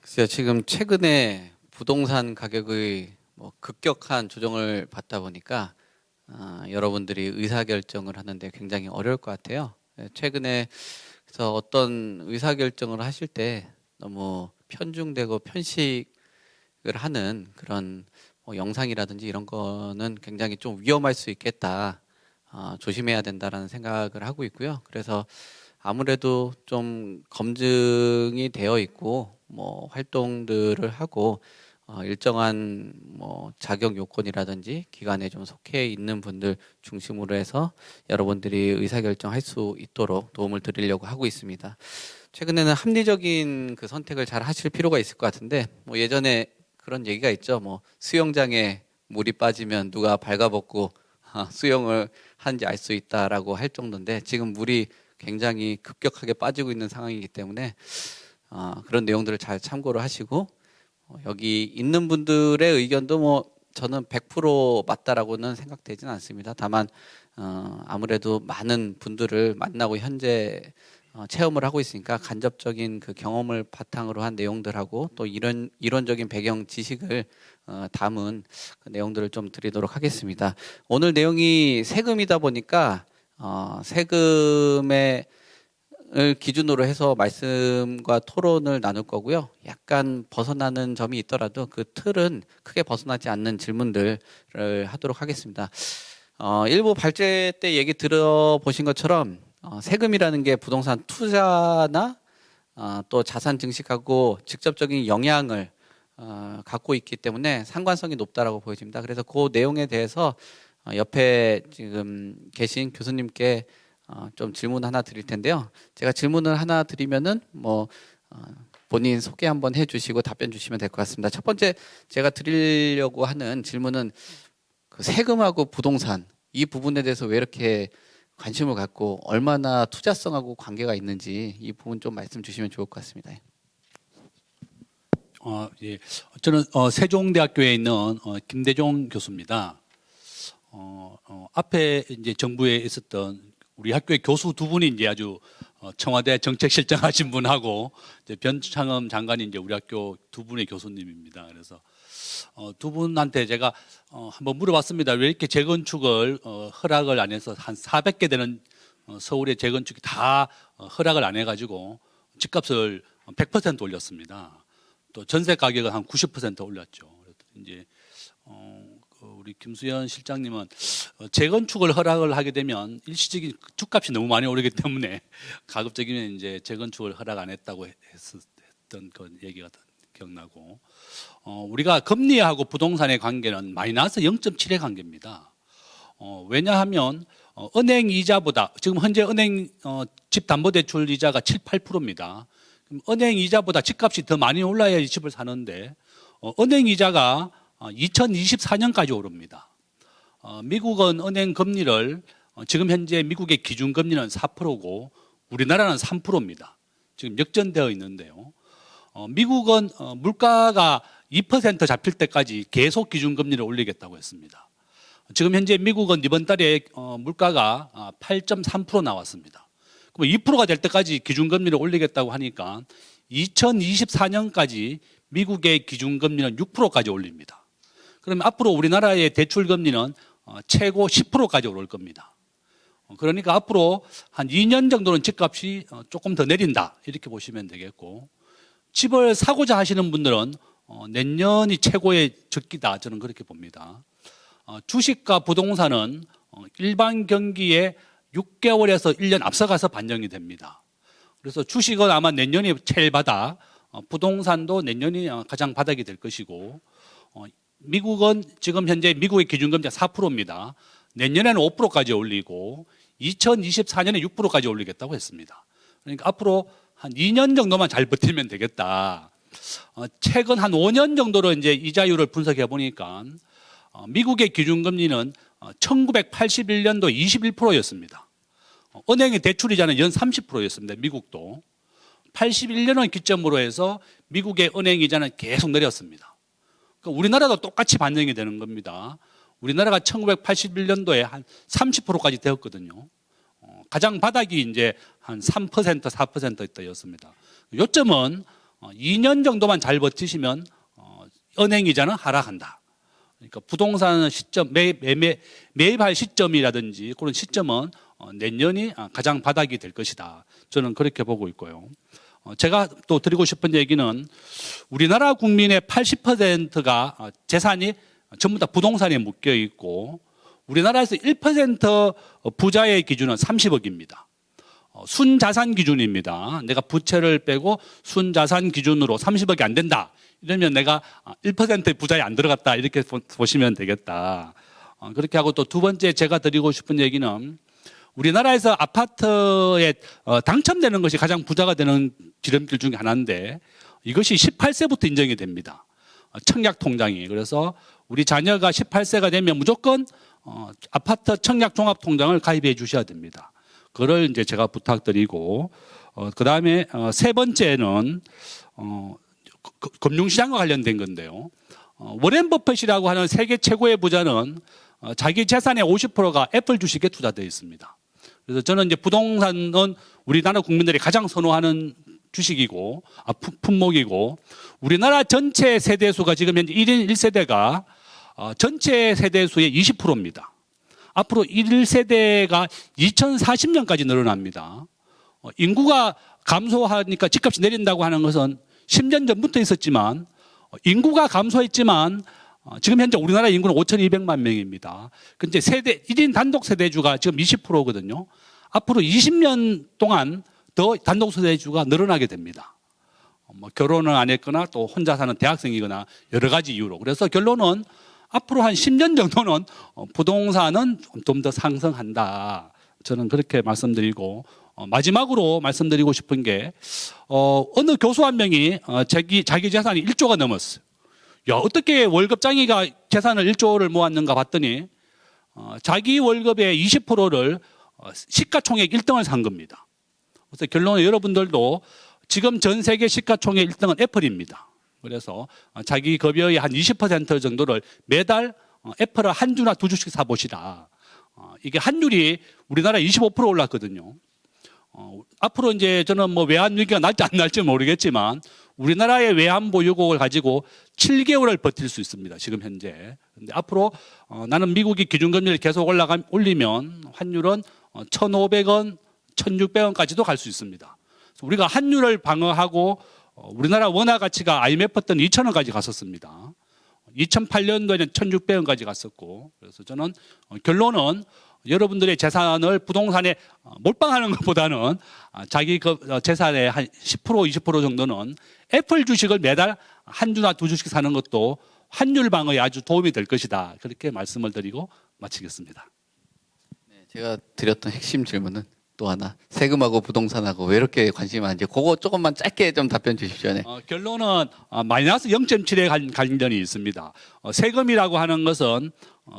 글쎄요. 지금 최근에 부동산 가격의 급격한 조정을 받다 보니까 여러분들이 의사결정을 하는데 굉장히 어려울 것 같아요. 최근에 그래서 어떤 의사결정을 하실 때 너무 편중되고 편식을 하는 그런 영상이라든지 이런 거는 굉장히 좀 위험할 수 있겠다. 조심해야 된다라는 생각을 하고 있고요. 그래서 아무래도 좀 검증이 되어 있고 활동들을 하고 일정한 자격 요건이라든지 기관에 좀 속해 있는 분들 중심으로 해서 여러분들이 의사결정할 수 있도록 도움을 드리려고 하고 있습니다. 최근에는 합리적인 그 선택을 잘 하실 필요가 있을 것 같은데 예전에 그런 얘기가 있죠. 수영장에 물이 빠지면 누가 발가벗고 수영을 하는지 알 수 있다라고 할 정도인데 지금 물이 굉장히 급격하게 빠지고 있는 상황이기 때문에 그런 내용들을 잘 참고를 하시고 여기 있는 분들의 의견도 저는 100% 맞다라고는 생각되지는 않습니다. 다만 아무래도 많은 분들을 만나고 현재 체험을 하고 있으니까 간접적인 그 경험을 바탕으로 한 내용들하고 또 이론적인 배경 지식을 담은 그 내용들을 좀 드리도록 하겠습니다. 오늘 내용이 세금이다 보니까 세금의 을 기준으로 해서 말씀과 토론을 나눌 거고요. 약간 벗어나는 점이 있더라도 그 틀은 크게 벗어나지 않는 질문들을 하도록 하겠습니다. 일부 발제 때 얘기 들어보신 것처럼 세금이라는 게 부동산 투자나 또 자산 증식하고 직접적인 영향을 갖고 있기 때문에 상관성이 높다라고 보여집니다. 그래서 그 내용에 대해서 옆에 지금 계신 교수님께 좀 질문 하나 드릴 텐데요. 제가 질문을 하나 드리면은 본인 소개 한번 해주시고 답변 주시면 될 것 같습니다. 첫 번째 제가 드리려고 하는 질문은 그 세금하고 부동산 이 부분에 대해서 왜 이렇게 관심을 갖고 얼마나 투자성하고 관계가 있는지 이 부분 좀 말씀 주시면 좋을 것 같습니다. 예. 저는 세종대학교에 있는 김대종 교수입니다. 앞에 이제 정부에 있었던 우리 학교의 교수 두 분이 이제 아주 청와대 정책실장하신 분하고 이제 변창흠 장관이 이제 우리 학교 두 분의 교수님입니다. 그래서 두 분한테 제가 한번 물어봤습니다. 왜 이렇게 재건축을 허락을 안 해서 한 400개 되는 서울의 재건축이 다 허락을 안 해가지고 집값을 100% 올렸습니다. 또 전세 가격은 한 90% 올렸죠. 이제 우리 김수현 실장님은 재건축을 허락을 하게 되면 일시적인 주값이 너무 많이 오르기 때문에 가급적이면 이제 재건축을 허락 안 했다고 했던 그 얘기가 기억나고 우리가 금리하고 부동산의 관계는 마이너스 0.7의 관계입니다. 왜냐하면 은행 이자보다 지금 현재 은행 집담보대출 이자가 7, 8%입니다. 은행 이자보다 집값이 더 많이 올라야 집을 사는데 은행 이자가 2024년까지 오릅니다. 미국은 은행 금리를 지금 현재 미국의 기준 금리는 4%고 우리나라는 3%입니다. 지금 역전되어 있는데요. 미국은 물가가 2% 잡힐 때까지 계속 기준 금리를 올리겠다고 했습니다. 지금 현재 미국은 이번 달에 물가가 8.3% 나왔습니다. 그럼 2%가 될 때까지 기준 금리를 올리겠다고 하니까 2024년까지 미국의 기준 금리는 6%까지 올립니다. 그러면 앞으로 우리나라의 대출 금리는 최고 10%까지 오를 겁니다. 그러니까 앞으로 한 2년 정도는 집값이 조금 더 내린다 이렇게 보시면 되겠고 집을 사고자 하시는 분들은 내년이 최고의 적기다 저는 그렇게 봅니다. 주식과 부동산은 일반 경기에 6개월에서 1년 앞서가서 반영이 됩니다. 그래서 주식은 아마 내년이 제일 바닥, 부동산도 내년이 가장 바닥이 될 것이고 미국은 지금 현재 미국의 기준금리가 4%입니다. 내년에는 5%까지 올리고 2024년에 6%까지 올리겠다고 했습니다. 그러니까 앞으로 한 2년 정도만 잘 버티면 되겠다. 최근 한 5년 정도로 이제 이자율을 분석해 보니까 미국의 기준금리는 1981년도 21%였습니다. 은행의 대출이자는 연 30%였습니다. 미국도. 81년을 기점으로 해서 미국의 은행이자는 계속 내렸습니다. 그러니까 우리나라도 똑같이 반영이 되는 겁니다. 우리나라가 1981년도에 한 30%까지 되었거든요. 가장 바닥이 이제 한 3%, 4%였습니다. 요점은 2년 정도만 잘 버티시면 은행 이자는 하락한다. 그러니까 부동산 시점 매입할 시점이라든지 그런 시점은 내년이 가장 바닥이 될 것이다. 저는 그렇게 보고 있고요. 제가 또 드리고 싶은 얘기는 우리나라 국민의 80%가 재산이 전부 다 부동산에 묶여 있고 우리나라에서 1% 부자의 기준은 30억입니다. 순자산 기준입니다. 내가 부채를 빼고 순자산 기준으로 30억이 안 된다. 이러면 내가 1%의 부자에 안 들어갔다. 이렇게 보시면 되겠다. 그렇게 하고 또 두 번째 제가 드리고 싶은 얘기는 우리나라에서 아파트에 당첨되는 것이 가장 부자가 되는 지름길 중에 하나인데 이것이 18세부터 인정이 됩니다. 청약 통장이. 그래서 우리 자녀가 18세가 되면 무조건 아파트 청약 종합 통장을 가입해 주셔야 됩니다. 그걸 이제 제가 부탁드리고 그다음에 세 번째는 금융시장과 관련된 건데요. 워렌 버핏이라고 하는 세계 최고의 부자는 자기 재산의 50%가 애플 주식에 투자되어 있습니다. 그래서 저는 이제 부동산은 우리나라 국민들이 가장 선호하는 주식이고 품목이고 우리나라 전체 세대수가 지금 현재 1인 1세대가 전체 세대수의 20%입니다. 앞으로 1세대가 2040년까지 늘어납니다. 인구가 감소하니까 집값이 내린다고 하는 것은 10년 전부터 있었지만 인구가 감소했지만 지금 현재 우리나라 인구는 5,200만 명입니다. 근데 1인 단독 세대주가 지금 20%거든요. 앞으로 20년 동안 더 단독 세대주가 늘어나게 됩니다. 결혼을 안 했거나 또 혼자 사는 대학생이거나 여러 가지 이유로. 그래서 결론은 앞으로 한 10년 정도는 부동산은 좀 더 상승한다. 저는 그렇게 말씀드리고 마지막으로 말씀드리고 싶은 게 어느 교수 한 명이 자기 재산이 1조가 넘었어요. 야, 어떻게 월급장이가 재산을 1조를 모았는가 봤더니 자기 월급의 20%를 시가총액 1등을 산 겁니다. 그래서 결론은 여러분들도 지금 전 세계 시가총액 1등은 애플입니다. 그래서 자기 급여의 한 20% 정도를 매달 애플을 한 주나 두 주씩 사보시라. 이게 환율이 우리나라 25% 올랐거든요. 앞으로 이제 저는 뭐 외환 위기가 날지 안 날지 모르겠지만 우리나라의 외환 보유국을 가지고 7개월을 버틸 수 있습니다. 지금 현재. 근데 앞으로 나는 미국이 기준금리를 계속 올리면 환율은 1,500원, 1,600원까지도 갈 수 있습니다. 우리가 환율을 방어하고 우리나라 원화 가치가 IMF 때 2,000원까지 갔었습니다. 2008년도에는 1,600원까지 갔었고 그래서 저는 결론은 여러분들의 재산을 부동산에 몰빵하는 것보다는 자기 재산의 한 10%, 20% 정도는 애플 주식을 매달 한 주나 두 주씩 사는 것도 환율 방어에 아주 도움이 될 것이다. 그렇게 말씀을 드리고 마치겠습니다. 네, 제가 드렸던 핵심 질문은 또 하나 세금하고 부동산하고 왜 이렇게 관심이 많은지 그거 조금만 짧게 좀 답변 주십시오. 네. 결론은 마이너스 0.7의 관련이 있습니다. 세금이라고 하는 것은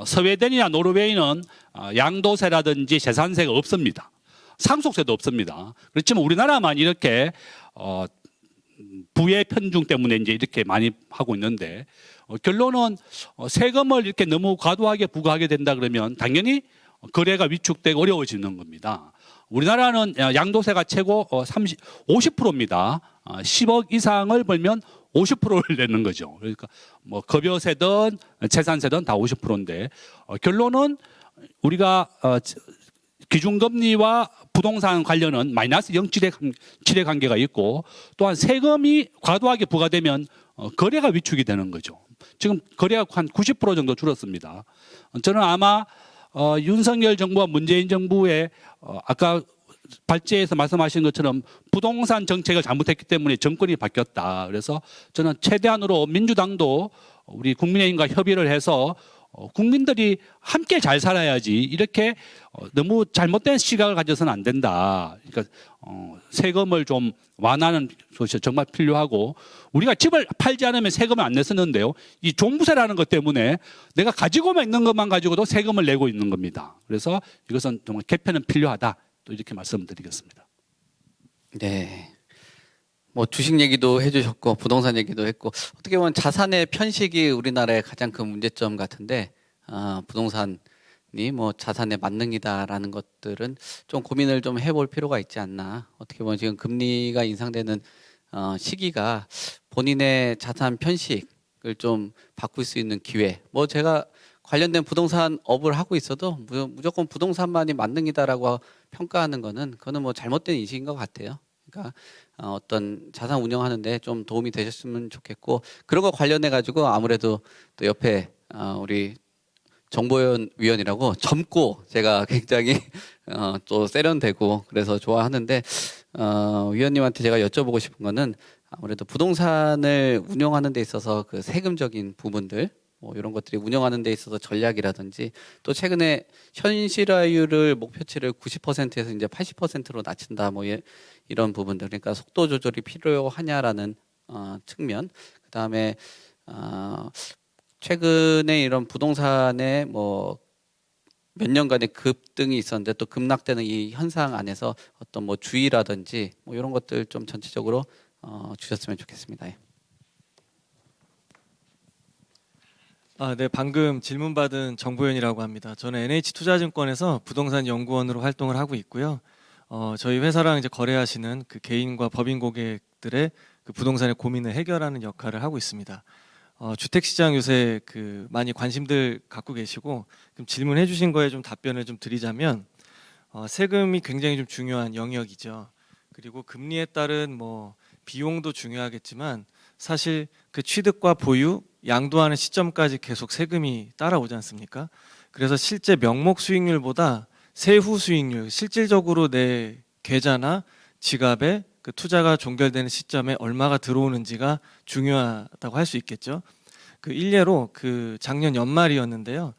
스웨덴이나 노르웨이는 양도세라든지 재산세가 없습니다. 상속세도 없습니다. 그렇지만 우리나라만 이렇게 부의 편중 때문에 이제 이렇게 많이 하고 있는데 결론은 세금을 이렇게 너무 과도하게 부과하게 된다 그러면 당연히 거래가 위축되고 어려워지는 겁니다. 우리나라는 양도세가 최고 50%입니다. 10억 이상을 벌면 50%를 내는 거죠. 그러니까 뭐 급여세든 재산세든 다 50%인데 결론은 우리가 기준금리와 부동산 관련은 마이너스 0.7의 관계가 있고 또한 세금이 과도하게 부과되면 거래가 위축이 되는 거죠. 지금 거래가 한 90% 정도 줄었습니다. 저는 아마 윤석열 정부와 문재인 정부의 아까 발제에서 말씀하신 것처럼 부동산 정책을 잘못했기 때문에 정권이 바뀌었다. 그래서 저는 최대한으로 민주당도 우리 국민의힘과 협의를 해서 국민들이 함께 잘 살아야지 이렇게 너무 잘못된 시각을 가져서는 안 된다. 그러니까 세금을 좀 완화하는 것이 정말 필요하고 우리가 집을 팔지 않으면 세금을 안 냈었는데요. 이 종부세라는 것 때문에 내가 가지고만 있는 것만 가지고도 세금을 내고 있는 겁니다. 그래서 이것은 정말 개편은 필요하다. 또 이렇게 말씀드리겠습니다. 네. 뭐 주식 얘기도 해주셨고 부동산 얘기도 했고 어떻게 보면 자산의 편식이 우리나라의 가장 큰 문제점 같은데 부동산이 뭐 자산의 만능이다라는 것들은 좀 고민을 좀 해볼 필요가 있지 않나. 어떻게 보면 지금 금리가 인상되는 시기가 본인의 자산 편식을 좀 바꿀 수 있는 기회. 뭐 제가 관련된 부동산 업을 하고 있어도 무조건 부동산만이 만능이다라고 평가하는 거는 그거는 뭐 잘못된 인식인 것 같아요. 그러니까 어떤 자산 운영하는데 좀 도움이 되셨으면 좋겠고, 그런 거 관련해 가지고 아무래도 또 옆에 우리 정보연 위원이라고 젊고 제가 굉장히 또 세련되고 그래서 좋아하는데, 위원님한테 제가 여쭤보고 싶은 거는 아무래도 부동산을 운영하는 데 있어서 그 세금적인 부분들, 뭐 이런 것들이 운영하는 데 있어서 전략이라든지, 또 최근에 현실화율을 목표치를 90%에서 이제 80%로 낮춘다, 뭐 이런 부분들, 그러니까 속도 조절이 필요하냐라는 측면, 그 다음에 최근에 이런 부동산의 뭐 몇 년간의 급등이 있었는데 또 급락되는 이 현상 안에서 어떤 뭐 주의라든지 뭐 이런 것들 좀 전체적으로 주셨으면 좋겠습니다. 예. 네, 방금 질문 받은 정보현이라고 합니다. 저는 NH투자증권에서 부동산 연구원으로 활동을 하고 있고요. 저희 회사랑 이제 거래하시는 그 개인과 법인 고객들의 그 부동산의 고민을 해결하는 역할을 하고 있습니다. 주택 시장 요새 그 많이 관심들 갖고 계시고, 그럼 질문해 주신 거에 좀 답변을 좀 드리자면, 세금이 굉장히 좀 중요한 영역이죠. 그리고 금리에 따른 뭐 비용도 중요하겠지만 사실 그 취득과 보유, 양도하는 시점까지 계속 세금이 따라오지 않습니까? 그래서 실제 명목 수익률보다 세후 수익률, 실질적으로 내 계좌나 지갑에 그 투자가 종결되는 시점에 얼마가 들어오는지가 중요하다고 할 수 있겠죠. 그 일례로 그 작년 연말이었는데요.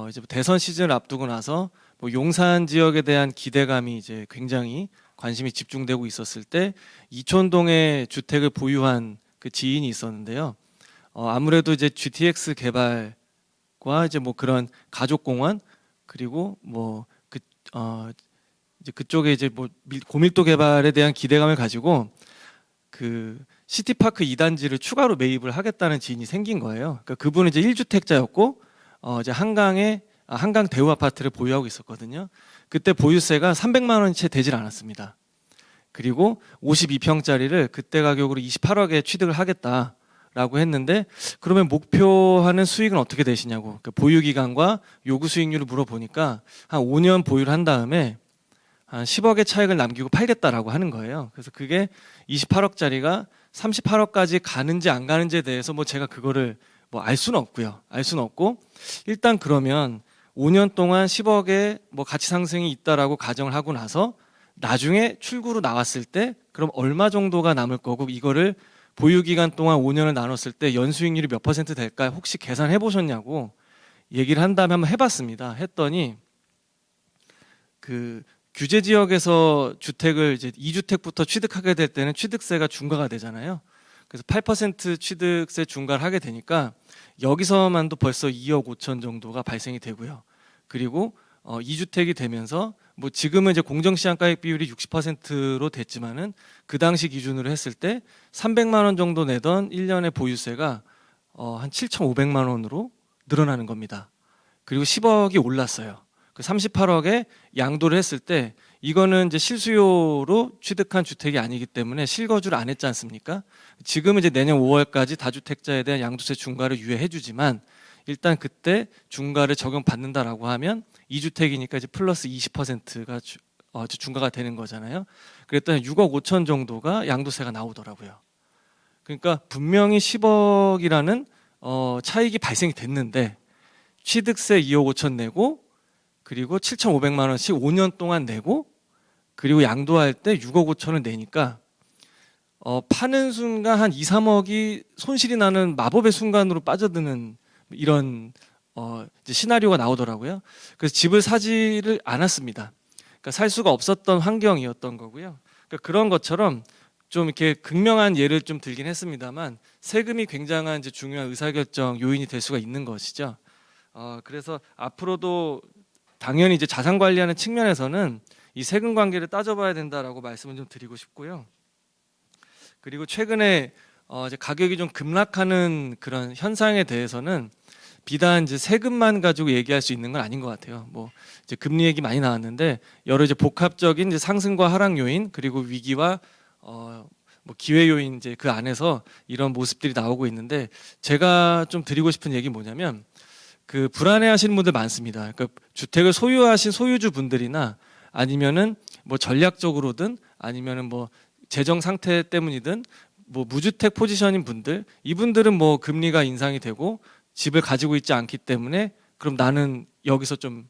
이제 대선 시즌을 앞두고 나서 뭐 용산 지역에 대한 기대감이 이제 굉장히 관심이 집중되고 있었을 때 이촌동에 주택을 보유한 그 지인이 있었는데요. 아무래도 이제 GTX 개발과 이제 뭐 그런 가족 공원, 그리고 뭐 이제 그쪽에 이제 뭐 고밀도 개발에 대한 기대감을 가지고 그 시티파크 2단지를 추가로 매입을 하겠다는 지인이 생긴 거예요. 그러니까 그분은 이제 1주택자였고 이제 한강 대우 아파트를 보유하고 있었거든요. 그때 보유세가 300만 원이 채 되질 않았습니다. 그리고 52평짜리를 그때 가격으로 28억에 취득을 하겠다라고 했는데, 그러면 목표하는 수익은 어떻게 되시냐고 그 보유 기간과 요구 수익률을 물어보니까 한 5년 보유를 한 다음에 한 10억의 차익을 남기고 팔겠다라고 하는 거예요. 그래서 그게 28억짜리가 38억까지 가는지 안 가는지에 대해서 뭐 제가 그거를 뭐 알 수는 없고요. 알 수는 없고, 일단 그러면 5년 동안 10억의 뭐 가치 상승이 있다라고 가정을 하고 나서 나중에 출구로 나왔을 때 그럼 얼마 정도가 남을 거고, 이거를 보유 기간 동안 5년을 나눴을 때 연수익률이 몇 % 될까 혹시 계산해 보셨냐고 얘기를 한 다음에 한번 해봤습니다. 했더니 그 규제 지역에서 주택을 이제 2주택부터 취득하게 될 때는 취득세가 중과가 되잖아요. 그래서 8% 취득세 중과를 하게 되니까 여기서만도 벌써 2억 5천 정도가 발생이 되고요. 그리고 2주택이 되면서 뭐 지금은 이제 공정시장가액 비율이 60%로 됐지만은 그 당시 기준으로 했을 때 300만 원 정도 내던 1년의 보유세가 한 7,500만 원으로 늘어나는 겁니다. 그리고 10억이 올랐어요. 그 38억에 양도를 했을 때 이거는 이제 실수요로 취득한 주택이 아니기 때문에 실거주를 안 했지 않습니까? 지금은 이제 내년 5월까지 다주택자에 대한 양도세 중과를 유예해 주지만 일단 그때 중과를 적용받는다라고 하면 2주택이니까 이제 플러스 20%가 중과가 되는 거잖아요. 그랬더니 6억 5천 정도가 양도세가 나오더라고요. 그러니까 분명히 10억이라는 차익이 발생이 됐는데 취득세 2억 5천 내고, 그리고 7,500만 원씩 5년 동안 내고, 그리고 양도할 때 6억 5천을 내니까 파는 순간 한 2, 3억이 손실이 나는 마법의 순간으로 빠져드는 이런 이제 시나리오가 나오더라고요. 그래서 집을 사지를 않았습니다. 그러니까 살 수가 없었던 환경이었던 거고요. 그러니까 그런 것처럼 좀 이렇게 극명한 예를 좀 들긴 했습니다만 세금이 굉장한 이제 중요한 의사결정 요인이 될 수가 있는 것이죠. 그래서 앞으로도 당연히 이제 자산 관리하는 측면에서는 이 세금 관계를 따져봐야 된다라고 말씀을 좀 드리고 싶고요. 그리고 최근에 이제 가격이 좀 급락하는 그런 현상에 대해서는 비단 이제 세금만 가지고 얘기할 수 있는 건 아닌 것 같아요. 뭐 이제 금리 얘기 많이 나왔는데 여러 이제 복합적인 이제 상승과 하락 요인, 그리고 위기와 뭐 기회 요인 이제 그 안에서 이런 모습들이 나오고 있는데 제가 좀 드리고 싶은 얘기 뭐냐면 그 불안해하시는 분들 많습니다. 그러니까 주택을 소유하신 소유주 분들이나 아니면은 뭐 전략적으로든 아니면은 뭐 재정 상태 때문이든 뭐 무주택 포지션인 분들 이분들은 뭐 금리가 인상이 되고 집을 가지고 있지 않기 때문에 그럼 나는 여기서 좀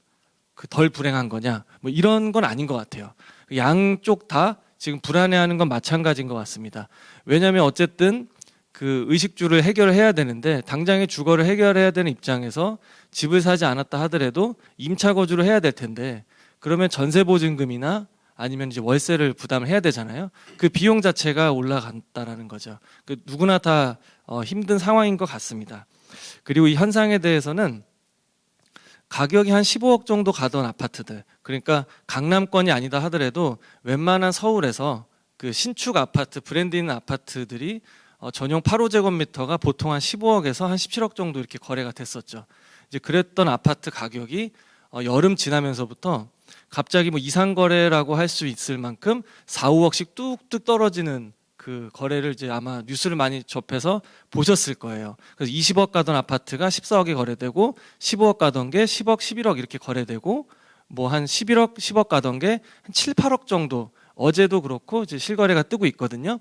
그 덜 불행한 거냐 뭐 이런 건 아닌 것 같아요. 양쪽 다 지금 불안해하는 건 마찬가지인 것 같습니다. 왜냐하면 어쨌든 그 의식주를 해결해야 되는데 당장의 주거를 해결해야 되는 입장에서 집을 사지 않았다 하더라도 임차 거주를 해야 될 텐데 그러면 전세 보증금이나 아니면 이제 월세를 부담을 해야 되잖아요. 그 비용 자체가 올라간다라는 거죠. 그 누구나 다 힘든 상황인 것 같습니다. 그리고 이 현상에 대해서는 가격이 한 15억 정도 가던 아파트들, 그러니까 강남권이 아니다 하더라도 웬만한 서울에서 그 신축 아파트, 브랜드 있는 아파트들이 전용 8호제곱미터가 보통 한 15억에서 한 17억 정도 이렇게 거래가 됐었죠. 이제 그랬던 아파트 가격이 여름 지나면서부터 갑자기 뭐 이상 거래라고 할 수 있을 만큼 4, 5억씩 뚝뚝 떨어지는 그 거래를 이제 아마 뉴스를 많이 접해서 보셨을 거예요. 그래서 20억 가던 아파트가 14억에 거래되고 15억 가던 게 10억, 11억 이렇게 거래되고 뭐 한 11억, 10억 가던 게 한 7, 8억 정도 어제도 그렇고 이제 실거래가 뜨고 있거든요.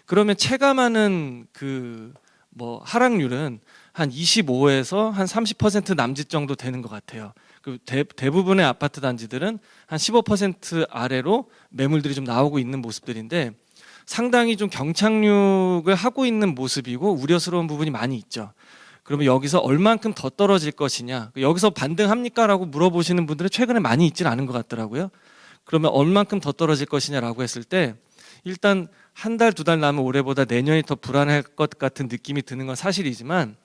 그러면 체감하는 그 뭐 하락률은 한 25에서 한 30% 남짓 정도 되는 것 같아요. 그 대부분의 아파트 단지들은 한 15% 아래로 매물들이 좀 나오고 있는 모습들인데 상당히 좀 경착륙을 하고 있는 모습이고 우려스러운 부분이 많이 있죠. 그러면 여기서 얼만큼 더 떨어질 것이냐, 여기서 반등합니까라고 물어보시는 분들은 최근에 많이 있지는 않은 것 같더라고요. 그러면 얼만큼 더 떨어질 것이냐라고 했을 때 일단 한 달, 두 달 남은 올해보다 내년이 더 불안할 것 같은 느낌이 드는 건 사실이지만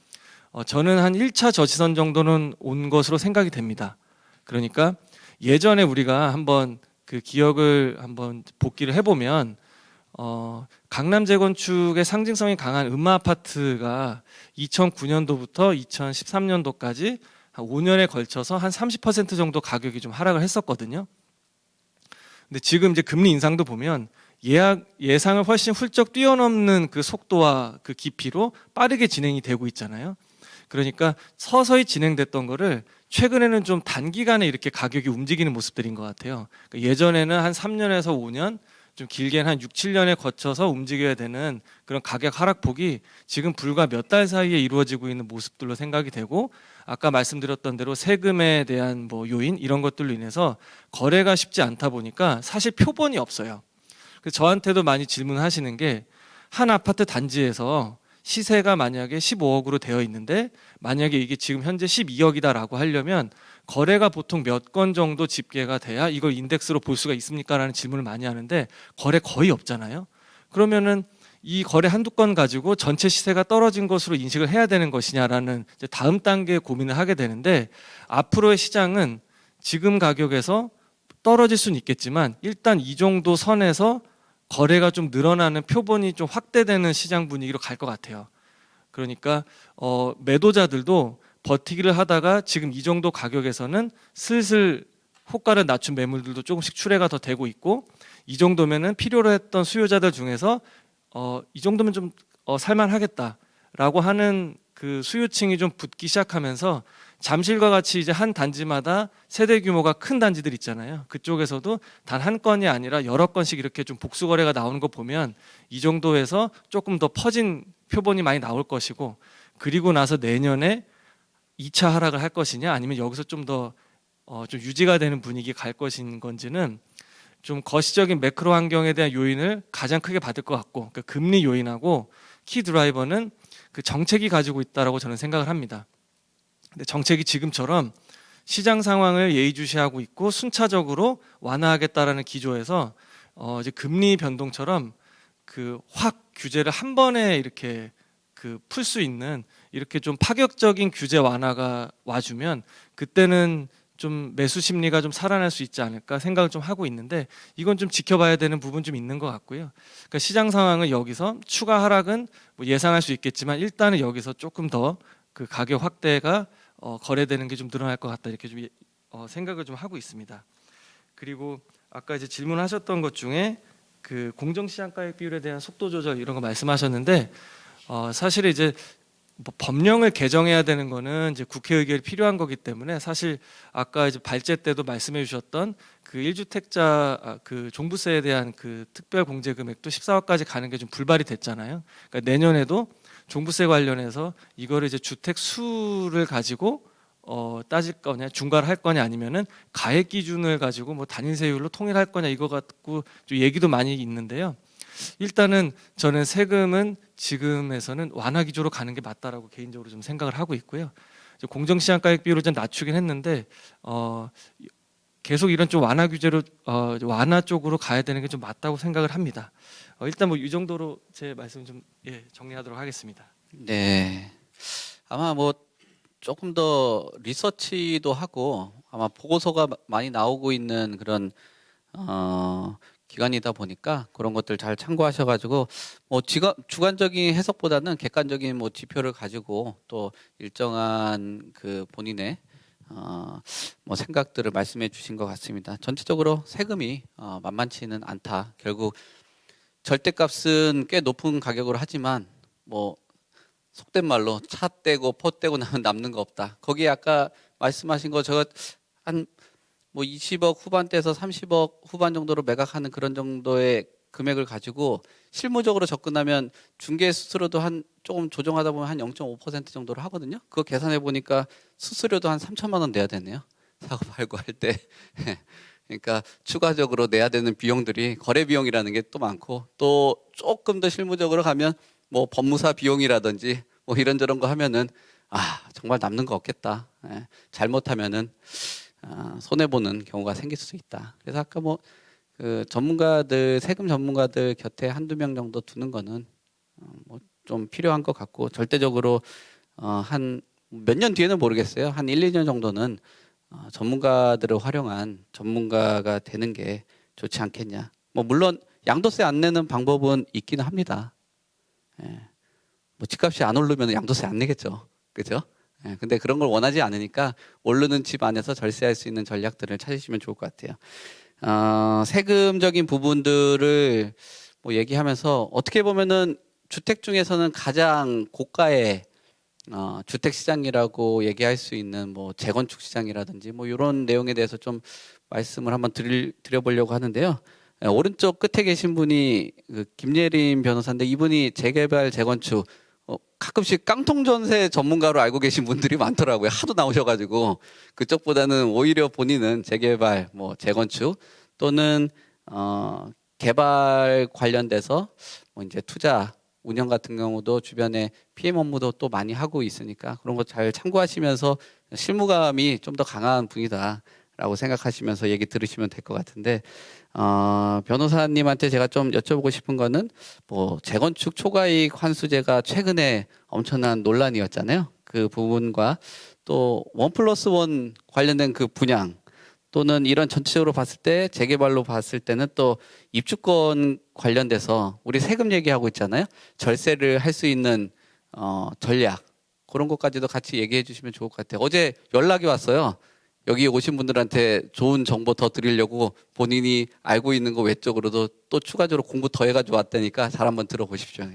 저는 한 1차 저지선 정도는 온 것으로 생각이 됩니다. 그러니까 예전에 우리가 한번 그 기억을 한번 복기를 해보면 강남 재건축의 상징성이 강한 음마 아파트가 2009년도부터 2013년도까지 한 5년에 걸쳐서 한 30% 정도 가격이 좀 하락을 했었거든요. 근데 지금 이제 금리 인상도 보면 예상을 훨씬 훌쩍 뛰어넘는 그 속도와 그 깊이로 빠르게 진행이 되고 있잖아요. 그러니까 서서히 진행됐던 거를 최근에는 좀 단기간에 이렇게 가격이 움직이는 모습들인 것 같아요. 그러니까 예전에는 한 3년에서 5년, 좀 길게는 한 6, 7년에 거쳐서 움직여야 되는 그런 가격 하락폭이 지금 불과 몇 달 사이에 이루어지고 있는 모습들로 생각이 되고 아까 말씀드렸던 대로 세금에 대한 뭐 요인 이런 것들로 인해서 거래가 쉽지 않다 보니까 사실 표본이 없어요. 그래서 저한테도 많이 질문하시는 게 한 아파트 단지에서 시세가 만약에 15억으로 되어 있는데 만약에 이게 지금 현재 12억이다라고 하려면 거래가 보통 몇 건 정도 집계가 돼야 이걸 인덱스로 볼 수가 있습니까? 라는 질문을 많이 하는데 거래 거의 없잖아요. 그러면은 이 거래 한두 건 가지고 전체 시세가 떨어진 것으로 인식을 해야 되는 것이냐라는 이제 다음 단계의 고민을 하게 되는데 앞으로의 시장은 지금 가격에서 떨어질 수는 있겠지만 일단 이 정도 선에서 거래가 좀 늘어나는 표본이 좀 확대되는 시장 분위기로 갈 것 같아요. 그러니까 매도자들도 버티기를 하다가 지금 이 정도 가격에서는 슬슬 호가를 낮춘 매물들도 조금씩 출회가 더 되고 있고 이 정도면은 필요로 했던 수요자들 중에서 이 정도면 좀 살만하겠다라고 하는 그 수요층이 좀 붙기 시작하면서 잠실과 같이 이제 한 단지마다 세대 규모가 큰 단지들 있잖아요. 그쪽에서도 단 한 건이 아니라 여러 건씩 이렇게 좀 복수 거래가 나오는 거 보면 이 정도에서 조금 더 퍼진 표본이 많이 나올 것이고 그리고 나서 내년에 2차 하락을 할 것이냐 아니면 여기서 좀 더 좀 유지가 되는 분위기 갈 것인 건지는 좀 거시적인 매크로 환경에 대한 요인을 가장 크게 받을 것 같고 그 금리 요인하고 키 드라이버는 그 정책이 가지고 있다라고 저는 생각을 합니다. 근데 정책이 지금처럼 시장 상황을 예의주시하고 있고 순차적으로 완화하겠다라는 기조에서 이제 금리 변동처럼 그 확 규제를 한 번에 이렇게 그 풀 수 있는 이렇게 좀 파격적인 규제 완화가 와주면 그때는 좀 매수 심리가 좀 살아날 수 있지 않을까 생각을 좀 하고 있는데 이건 좀 지켜봐야 되는 부분 좀 있는 것 같고요. 그러니까 시장 상황은 여기서 추가 하락은 뭐 예상할 수 있겠지만 일단은 여기서 조금 더 그 가격 확대가 거래되는 게 좀 늘어날 것 같다 이렇게 좀 생각을 좀 하고 있습니다. 그리고 아까 이제 질문하셨던 것 중에 그 공정시장가액 비율에 대한 속도 조절 이런 거 말씀하셨는데 사실 이제 뭐 법령을 개정해야 되는 거는 이제 국회 의결이 필요한 거기 때문에 사실 아까 이제 발제 때도 말씀해 주셨던 그 1주택자 그 종부세에 대한 그 특별 공제 금액도 14억까지 가는 게 좀 불발이 됐잖아요. 그러니까 내년에도 종부세 관련해서 이거를 이제 주택 수를 가지고 따질 거냐, 중과를 할 거냐, 아니면은 가액 기준을 가지고 뭐 단위세율로 통일할 거냐, 이거 갖고 좀 얘기도 많이 있는데요. 일단은 저는 세금은 지금에서는 완화 기조로 가는 게 맞다라고 개인적으로 좀 생각을 하고 있고요. 공정시장가액 비율을 좀 낮추긴 했는데 계속 이런 좀 완화 규제로 완화 쪽으로 가야 되는 게 좀 맞다고 생각을 합니다. 일단 뭐 이 정도로 제 말씀 좀 정리하도록 하겠습니다. 네. 아마 뭐 조금 더 리서치도 하고 아마 보고서가 많이 나오고 있는 그런 기관이다 보니까 그런 것들 잘 참고하셔가지고 뭐 주관적인 해석보다는 객관적인 뭐 지표를 가지고 또 일정한 그 본인의 뭐 생각들을 말씀해 주신 것 같습니다. 전체적으로 세금이 만만치는 않다. 결국 절대값은 꽤 높은 가격으로 하지만 뭐 속된 말로 차 떼고 포 떼고 나면 남는 거 없다. 거기에 아까 말씀하신 거 제가 한 뭐 20억 후반대에서 30억 후반 정도로 매각하는 그런 정도의 금액을 가지고 실무적으로 접근하면 중개 수수료도 한 조금 조정하다 보면 한 0.5% 정도로 하거든요. 그거 계산해 보니까 수수료도 한 3천만 원 내야 되네요. 사고 팔고 할 때. 그러니까 추가적으로 내야 되는 비용들이 거래 비용이라는 게 또 많고 또 조금 더 실무적으로 가면 뭐 법무사 비용이라든지 뭐 이런저런 거 하면은 정말 남는 거 없겠다. 잘못하면은 손해 보는 경우가 생길 수 있다. 그래서 아까 뭐 그 전문가들 세금 전문가들 곁에 한두 명 정도 두는 거는 뭐 좀 필요한 것 같고 절대적으로 한 몇 년 뒤에는 모르겠어요. 한 1, 2년 정도는 전문가들을 활용한 전문가가 되는 게 좋지 않겠냐. 뭐 물론 양도세 안 내는 방법은 있기는 합니다. 뭐 집값이 안 오르면 양도세 안 내겠죠. 그죠? 근데 그런 걸 원하지 않으니까 오르는 집 안에서 절세할 수 있는 전략들을 찾으시면 좋을 것 같아요. 세금적인 부분들을 뭐 얘기하면서 어떻게 보면은 주택 중에서는 가장 고가의 주택 시장이라고 얘기할 수 있는 뭐 재건축 시장이라든지 뭐 이런 내용에 대해서 좀 말씀을 한번 드려보려고 하는데요. 오른쪽 끝에 계신 분이 그 김예림 변호사인데 이분이 재개발 재건축 가끔씩 깡통 전세 전문가로 알고 계신 분들이 많더라고요. 하도 나오셔가지고 그쪽보다는 오히려 본인은 재개발, 뭐 재건축 또는 개발 관련돼서 뭐 이제 투자, 운영 같은 경우도 주변에 PM 업무도 또 많이 하고 있으니까 그런 거 잘 참고하시면서 실무감이 좀 더 강한 분이다라고 생각하시면서 얘기 들으시면 될 것 같은데 변호사님한테 제가 좀 여쭤보고 싶은 거는 뭐 재건축 초과이익 환수제가 최근에 엄청난 논란이었잖아요. 그 부분과 또 1+1 관련된 그 분양 또는 이런 전체적으로 봤을 때 재개발로 봤을 때는 또 입주권 관련돼서 우리 세금 얘기하고 있잖아요. 절세를 할 수 있는 전략 그런 것까지도 같이 얘기해 주시면 좋을 것 같아요. 어제 연락이 왔어요. 여기 오신 분들한테 좋은 정보 더 드리려고 본인이 알고 있는 거 외적으로도 또 추가적으로 공부 더 해가지고 왔다니까 잘 한번 들어보십시오.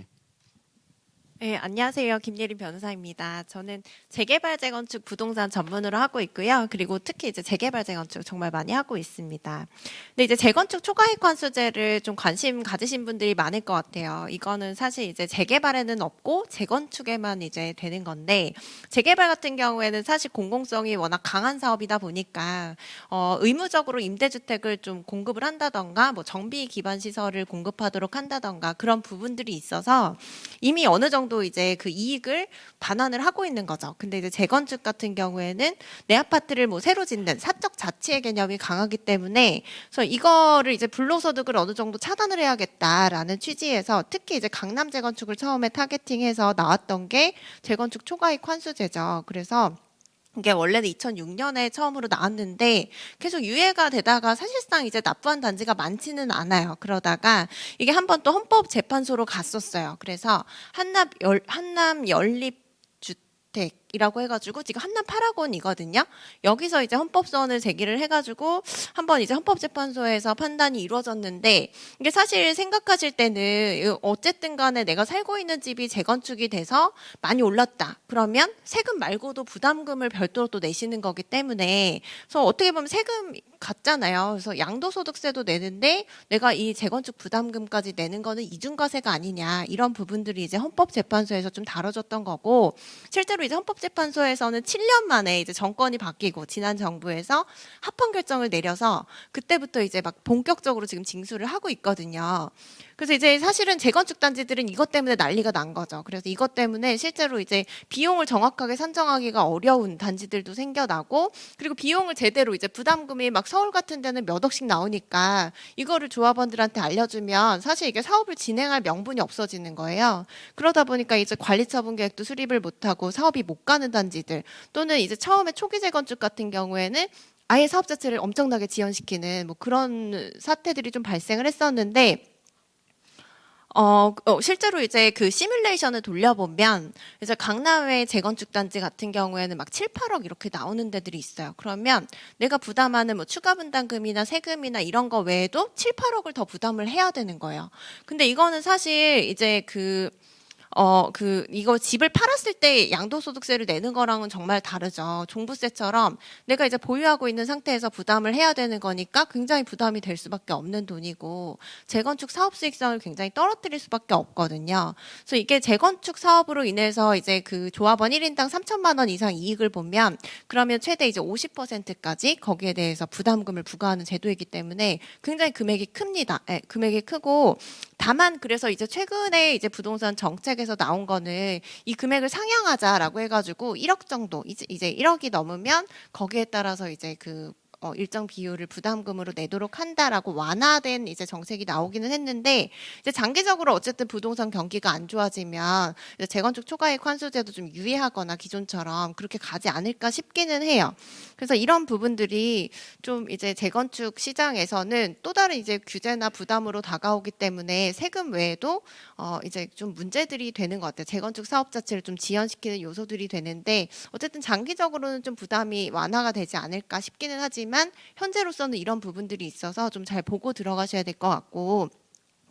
네, 안녕하세요. 김예림 변호사입니다. 저는 재개발 재건축 부동산 전문으로 하고 있고요. 그리고 특히 이제 재개발 재건축 정말 많이 하고 있습니다. 근데 이제 재건축 초과이익 환수제를 좀 관심 가지신 분들이 많을 것 같아요. 이거는 사실 이제 재개발에는 없고 재건축에만 이제 되는 건데 재개발 같은 경우에는 사실 공공성이 워낙 강한 사업이다 보니까 의무적으로 임대주택을 좀 공급을 한다던가 뭐 정비 기반 시설을 공급하도록 한다던가 그런 부분들이 있어서 이미 어느 정도 이제 그 이익을 반환을 하고 있는 거죠. 근데 이제 재건축 같은 경우에는 내 아파트를 뭐 새로 짓는 사적 자치의 개념이 강하기 때문에 그래서 이거를 이제 불로소득을 어느 정도 차단을 해야겠다라는 취지에서 특히 이제 강남 재건축을 처음에 타겟팅해서 나왔던 게 재건축 초과이익 환수제죠. 그래서 이게 원래는 2006년에 처음으로 나왔는데 계속 유예가 되다가 사실상 이제 납부한 단지가 많지는 않아요. 그러다가 이게 한번 또 헌법재판소로 갔었어요. 그래서 한남 연립주택 재건축이라고 해가지고 지금 한남 파라곤이거든요. 여기서 이제 헌법소원을 제기를 해가지고 한번 이제 헌법재판소에서 판단이 이루어졌는데 이게 사실 생각하실 때는 어쨌든 간에 내가 살고 있는 집이 재건축이 돼서 많이 올랐다. 그러면 세금 말고도 부담금을 별도로 또 내시는 거기 때문에 그래서 어떻게 보면 세금 같잖아요. 그래서 양도소득세도 내는데 내가 이 재건축 부담금까지 내는 거는 이중과세가 아니냐 이런 부분들이 이제 헌법재판소에서 좀 다뤄졌던 거고 실제로 이제 헌법재판소에서는 7년 만에 이제 정권이 바뀌고 지난 정부에서 합헌 결정을 내려서 그때부터 이제 막 본격적으로 지금 징수를 하고 있거든요. 그래서 이제 사실은 재건축 단지들은 이것 때문에 난리가 난 거죠. 그래서 이것 때문에 실제로 이제 비용을 정확하게 산정하기가 어려운 단지들도 생겨나고 그리고 비용을 제대로 이제 부담금이 막 서울 같은 데는 몇 억씩 나오니까 이거를 조합원들한테 알려주면 사실 이게 사업을 진행할 명분이 없어지는 거예요. 그러다 보니까 이제 관리처분 계획도 수립을 못하고 사업이 못 가는 단지들 또는 이제 처음에 초기 재건축 같은 경우에는 아예 사업 자체를 엄청나게 지연시키는 뭐 그런 사태들이 좀 발생을 했었는데 실제로 이제 그 시뮬레이션을 돌려보면 이제 강남의 재건축 단지 같은 경우에는 막 7, 8억 이렇게 나오는 데들이 있어요. 그러면 내가 부담하는 뭐 추가 분담금이나 세금이나 이런 거 외에도 7, 8억을 더 부담을 해야 되는 거예요. 근데 이거는 사실 이제 이거 집을 팔았을 때 양도소득세를 내는 거랑은 정말 다르죠. 종부세처럼 내가 이제 보유하고 있는 상태에서 부담을 해야 되는 거니까 굉장히 부담이 될 수밖에 없는 돈이고 재건축 사업 수익성을 굉장히 떨어뜨릴 수밖에 없거든요. 그래서 이게 재건축 사업으로 인해서 이제 그 조합원 1인당 3천만 원 이상 이익을 보면 그러면 최대 이제 50%까지 거기에 대해서 부담금을 부과하는 제도이기 때문에 굉장히 금액이 큽니다. 네, 금액이 크고 다만 그래서 이제 최근에 이제 부동산 정책에서 나온 거는 이 금액을 상향하자라고 해가지고 1억 정도 이제 1억이 넘으면 거기에 따라서 이제 일정 비율을 부담금으로 내도록 한다라고 완화된 이제 정책이 나오기는 했는데 이제 장기적으로 어쨌든 부동산 경기가 안 좋아지면 이제 재건축 초과이익 환수제도 좀 유예하거나 기존처럼 그렇게 가지 않을까 싶기는 해요. 그래서 이런 부분들이 좀 이제 재건축 시장에서는 또 다른 이제 규제나 부담으로 다가오기 때문에 세금 외에도 이제 좀 문제들이 되는 것 같아요. 재건축 사업 자체를 좀 지연시키는 요소들이 되는데 어쨌든 장기적으로는 좀 부담이 완화가 되지 않을까 싶기는 하지만 현재로서는 이런 부분들이 있어서 좀 잘 보고 들어가셔야 될 것 같고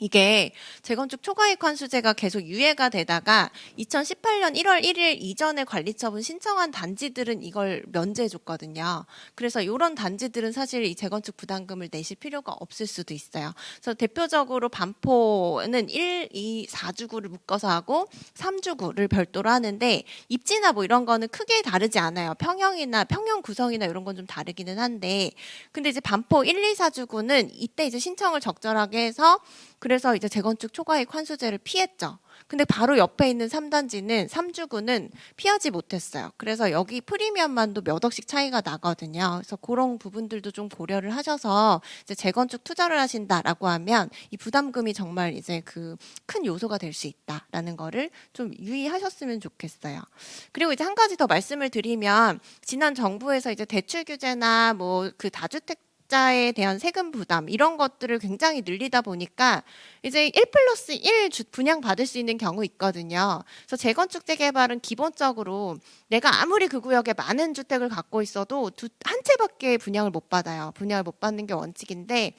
이게 재건축 초과이익 환수제가 계속 유예가 되다가 2018년 1월 1일 이전에 관리처분 신청한 단지들은 이걸 면제해 줬거든요. 그래서 이런 단지들은 사실 이 재건축 부담금을 내실 필요가 없을 수도 있어요. 그래서 대표적으로 반포는 1, 2, 4주구를 묶어서 하고 3주구를 별도로 하는데 입지나 뭐 이런 거는 크게 다르지 않아요. 평형 구성이나 이런 건 좀 다르기는 한데 근데 이제 반포 1, 2, 4주구는 이때 이제 신청을 적절하게 해서 그래서 이제 재건축 초과이익 환수제를 피했죠. 근데 바로 옆에 있는 3단지는 3주구는 피하지 못했어요. 그래서 여기 프리미엄만도 몇 억씩 차이가 나거든요. 그래서 그런 부분들도 좀 고려를 하셔서 이제 재건축 투자를 하신다라고 하면 이 부담금이 정말 이제 큰 요소가 될 수 있다라는 거를 좀 유의하셨으면 좋겠어요. 그리고 이제 한 가지 더 말씀을 드리면 지난 정부에서 이제 대출 규제나 뭐 다주택 자에 대한 세금 부담 이런 것들을 굉장히 늘리다 보니까 이제 1+1 분양 받을 수 있는 경우 있거든요. 그래서 재건축 재개발은 기본적으로 내가 아무리 그 구역에 많은 주택을 갖고 있어도 한 채밖에 분양을 못 받아요. 분양을 못 받는 게 원칙인데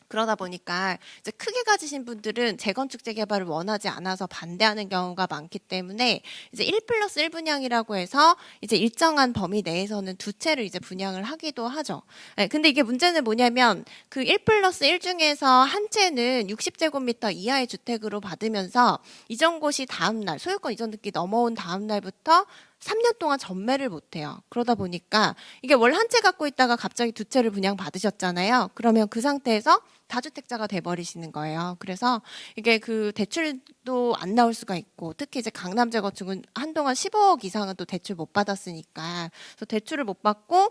그러다 보니까 이제 크게 가지신 분들은 재건축 재개발을 원하지 않아서 반대하는 경우가 많기 때문에 이제 1+1 분양이라고 해서 이제 일정한 범위 내에서는 두 채를 이제 분양을 하기도 하죠. 네, 근데 이게 문제는 뭐냐면 1+1 중에서 한 채는 60제곱미터 이하의 주택으로 받으면서 이전고시 다음 날 소유권 이전 등기 넘어온 다음 날부터 3년 동안 전매를 못해요. 그러다 보니까 이게 월 한 채 갖고 있다가 갑자기 두 채를 분양받으셨잖아요. 그러면 그 상태에서 다주택자가 돼버리시는 거예요. 그래서 이게 대출도 안 나올 수가 있고 특히 이제 강남 재건축은 한동안 15억 이상은 또 대출 못 받았으니까 그래서 대출을 못 받고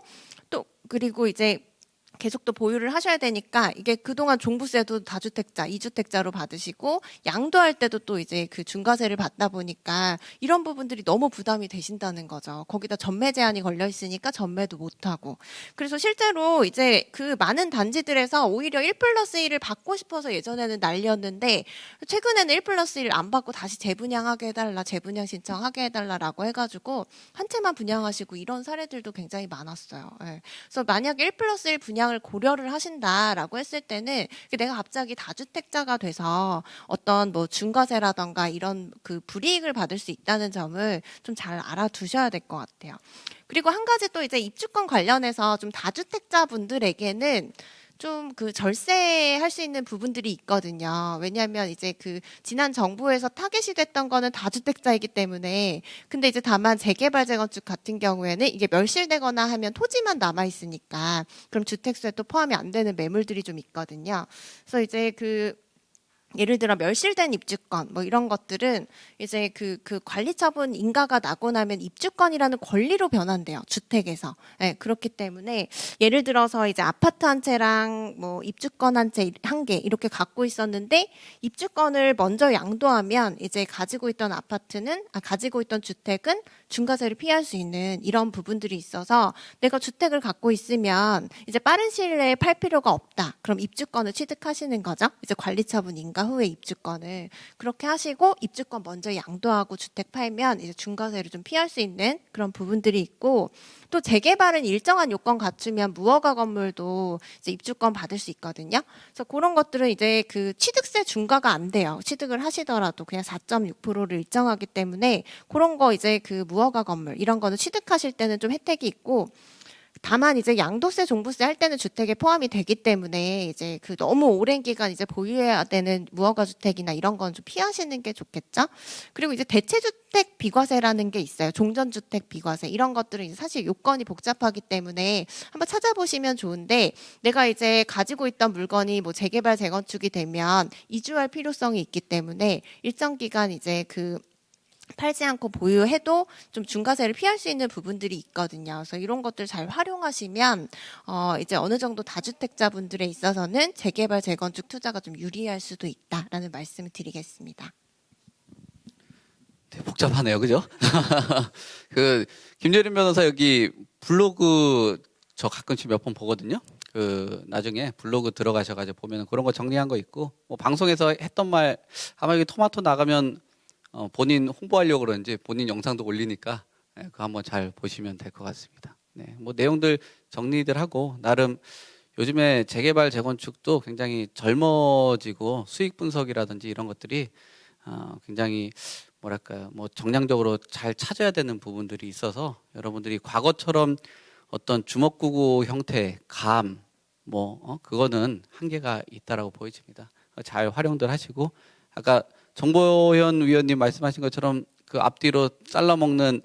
또 그리고 이제 계속 또 보유를 하셔야 되니까 이게 그동안 종부세도 다주택자, 이주택자로 받으시고 양도할 때도 또 이제 그 중과세를 받다 보니까 이런 부분들이 너무 부담이 되신다는 거죠. 거기다 전매 제한이 걸려 있으니까 전매도 못 하고. 그래서 실제로 이제 그 많은 단지들에서 오히려 1+1을 받고 싶어서 예전에는 난리였는데 최근에는 1+1을 안 받고 다시 재분양하게 해달라, 재분양 신청하게 해달라라고 해가지고 한 채만 분양하시고 이런 사례들도 굉장히 많았어요. 예. 그래서 만약에 1+1 분양을 고려를 하신다라고 했을 때는 내가 갑자기 다주택자가 돼서 어떤 뭐 중과세라던가 이런 그 불이익을 받을 수 있다는 점을 좀 잘 알아두셔야 될 것 같아요. 그리고 한 가지 또 이제 입주권 관련해서 좀 다주택자 분들에게는 좀 그 절세할 수 있는 부분들이 있거든요. 왜냐하면 이제 그 지난 정부에서 타겟이 됐던 거는 다주택자이기 때문에 근데 이제 다만 재개발 재건축 같은 경우에는 이게 멸실되거나 하면 토지만 남아 있으니까 그럼 주택수에 또 포함이 안 되는 매물들이 좀 있거든요. 그래서 이제 그 예를 들어 멸실된 입주권 뭐 이런 것들은 이제 그 관리 처분 인가가 나고 나면 입주권이라는 권리로 변한대요. 주택에서. 네, 그렇기 때문에 예를 들어서 이제 아파트 한 채랑 뭐 입주권 한 채 한 개 이렇게 갖고 있었는데 입주권을 먼저 양도하면 이제 가지고 있던 가지고 있던 주택은 중과세를 피할 수 있는 이런 부분들이 있어서 내가 주택을 갖고 있으면 이제 빠른 시일 내에 팔 필요가 없다. 그럼 입주권을 취득하시는 거죠. 이제 관리 처분 인가 후에 입주권을 그렇게 하시고 입주권 먼저 양도하고 주택 팔면 이제 중과세를 좀 피할 수 있는 그런 부분들이 있고 또 재개발은 일정한 요건 갖추면 무허가 건물도 이제 입주권 받을 수 있거든요. 그래서 그런 것들은 이제 그 취득세 중과가 안 돼요. 취득을 하시더라도 그냥 4.6%를 일정하기 때문에 그런 거 이제 그 무허가 건물 이런 거는 취득하실 때는 좀 혜택이 있고 다만 이제 양도세, 종부세 할 때는 주택에 포함이 되기 때문에 이제 그 너무 오랜 기간 이제 보유해야 되는 무허가 주택이나 이런 건 좀 피하시는 게 좋겠죠. 그리고 이제 대체주택 비과세라는 게 있어요. 종전주택 비과세 이런 것들은 이제 사실 요건이 복잡하기 때문에 한번 찾아보시면 좋은데 내가 이제 가지고 있던 물건이 뭐 재개발, 재건축이 되면 이주할 필요성이 있기 때문에 일정 기간 이제 그 팔지 않고 보유해도 좀 중과세를 피할 수 있는 부분들이 있거든요. 그래서 이런 것들 잘 활용하시면 이제 어느 정도 다주택자분들에 있어서는 재개발, 재건축 투자가 좀 유리할 수도 있다라는 말씀을 드리겠습니다. 되게 복잡하네요, 그죠? 그 김예린 변호사 여기 블로그 저 가끔씩 몇 번 보거든요. 그 나중에 블로그 들어가셔가지고 보면 그런 거 정리한 거 있고 뭐 방송에서 했던 말 아마 여기 토마토 나가면 본인 홍보하려고 그러는지 본인 영상도 올리니까 그거 한번 잘 보시면 될 것 같습니다. 네, 뭐 내용들 정리들 하고 나름 요즘에 재개발 재건축도 굉장히 젊어지고 수익 분석이라든지 이런 것들이 굉장히 뭐랄까요, 뭐 정량적으로 잘 찾아야 되는 부분들이 있어서 여러분들이 과거처럼 어떤 주먹구구 형태 그거는 한계가 있다라고 보여집니다. 잘 활용들 하시고 아까 정보현 위원님 말씀하신 것처럼 그 앞뒤로 잘라먹는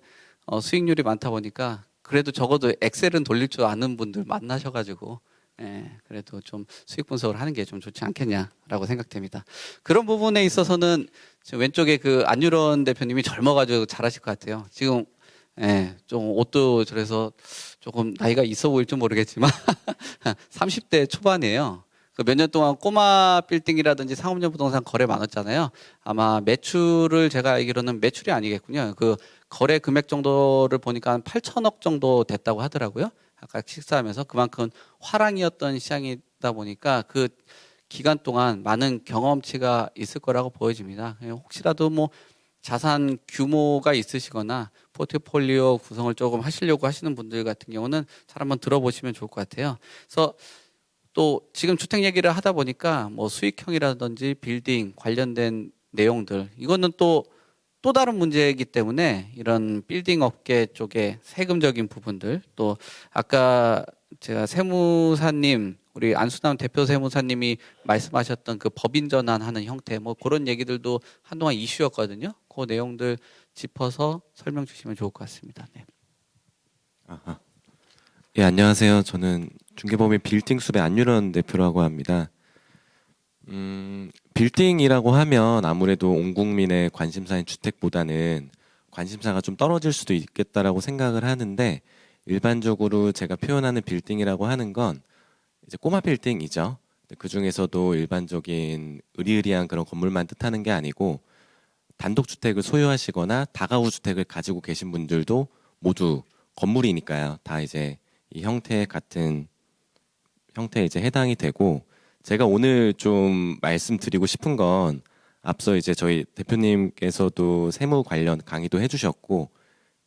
수익률이 많다 보니까 그래도 적어도 엑셀은 돌릴 줄 아는 분들 만나셔가지고 그래도 좀 수익 분석을 하는 게 좀 좋지 않겠냐라고 생각됩니다. 그런 부분에 있어서는 지금 왼쪽에 그 안유런 대표님이 젊어가지고 잘하실 것 같아요. 지금 좀 옷도 그래서 조금 나이가 있어 보일지 모르겠지만 30대 초반이에요. 그 몇 년 동안 꼬마 빌딩이라든지 상업용 부동산 거래 많았잖아요. 아마 매출을 제가 알기로는 매출이 아니겠군요. 그 거래 금액 정도를 보니까 한 8천억 정도 됐다고 하더라고요. 아까 식사하면서 그만큼 화랑이었던 시장이다 보니까 그 기간 동안 많은 경험치가 있을 거라고 보여집니다. 혹시라도 뭐 자산 규모가 있으시거나 포트폴리오 구성을 조금 하시려고 하시는 분들 같은 경우는 잘 한번 들어보시면 좋을 것 같아요. 그래서 또 지금 주택 얘기를 하다 보니까 뭐 수익형이라든지 빌딩 관련된 내용들 이거는 또 다른 문제이기 때문에 이런 빌딩 업계 쪽에 세금적인 부분들 또 아까 제가 세무사님 우리 안수남 대표 세무사님이 말씀하셨던 그 법인 전환하는 형태 뭐 그런 얘기들도 한동안 이슈였거든요. 그 내용들 짚어서 설명 주시면 좋을 것 같습니다. 네. 아하. 예, 안녕하세요. 저는 중개법인 빌딩숲의 안유런 대표라고 합니다. 빌딩이라고 하면 아무래도 온 국민의 관심사인 주택보다는 관심사가 좀 떨어질 수도 있겠다라고 생각을 하는데 일반적으로 제가 표현하는 빌딩이라고 하는 건 이제 꼬마 빌딩이죠. 그 중에서도 일반적인 으리으리한 그런 건물만 뜻하는 게 아니고 단독주택을 소유하시거나 다가구 주택을 가지고 계신 분들도 모두 건물이니까요. 다 이제 이 형태 같은 형태에 이제 해당이 되고, 제가 오늘 좀 말씀드리고 싶은 건 앞서 이제 저희 대표님께서도 세무 관련 강의도 해주셨고,